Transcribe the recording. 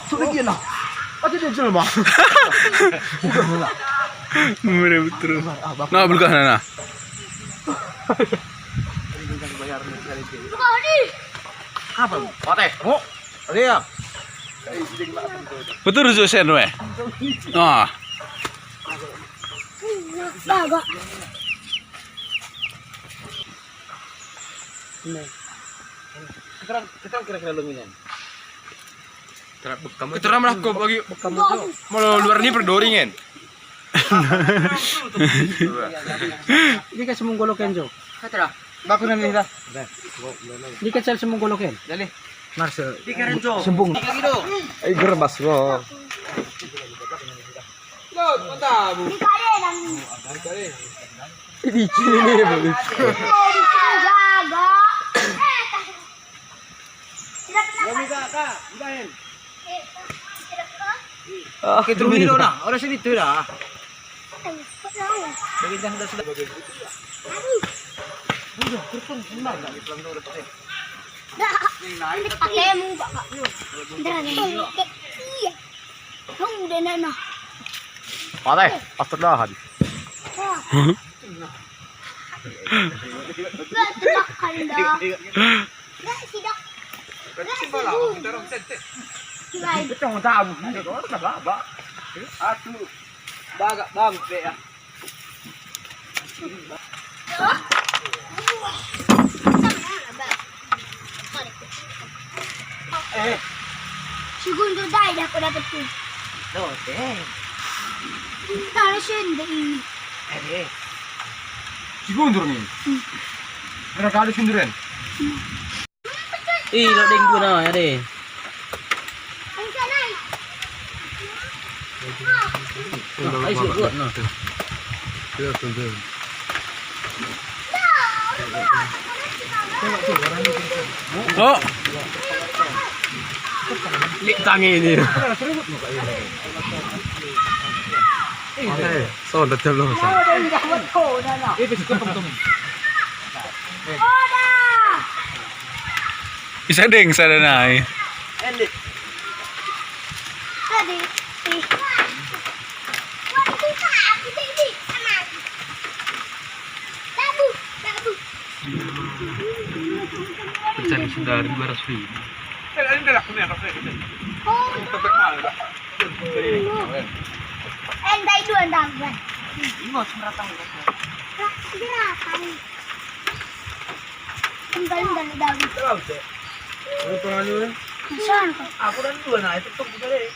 sudah gila. Pasti dia jual mah. Murah betul. Nah, bukan nah. Apa? Pateh. Oh, dia. Betul Josen we. Ah. Agak. Kita kira-kira luminan. Kita ramah kok bagi mau luar ini perdoringen. Di ka sumungguloken jo. Katra. Bago na nila. Di ka sel sumungguloken. Dali. Marcel. Di ka rin jo. Sumbong. Ay gerbas mo. Lot, mata bu. Di kali lang. Ini cini ba? Jaga. Kami ka. Ibahin. Oke, Kita dulu na. Ora sini tu dah. Bagi dah sudah. Pakai mu baka. Iya. Kamu udah nana. Pateh, astagfirullah. Gak tebakan dah. Gak sidak. Right. Kita mau tahu. Ba. Atu. Baga bang ya. Segundo dahil ako dapat ko. No, deh. Tara siya hindi. Segundo ni. Berapa kali sunduran? Loading ko na, yari. Ang sanay. Ay, siguro na. Oh. Tangi ini. So, datang lo. Oda! Isa ding sana na. Elit. Adi. Waktu ka, aku hindi. Anak. Dabu. Pencari sundari 200.000. Ini dah aku ni apa sih? Oh. Tebak mal. Enday doon dagat. Ingo semeratang. Gerakan. Ang galing dagat. Tahu sih. Ano pangalan? Saan ka? Ako rin dua na ito tok dali.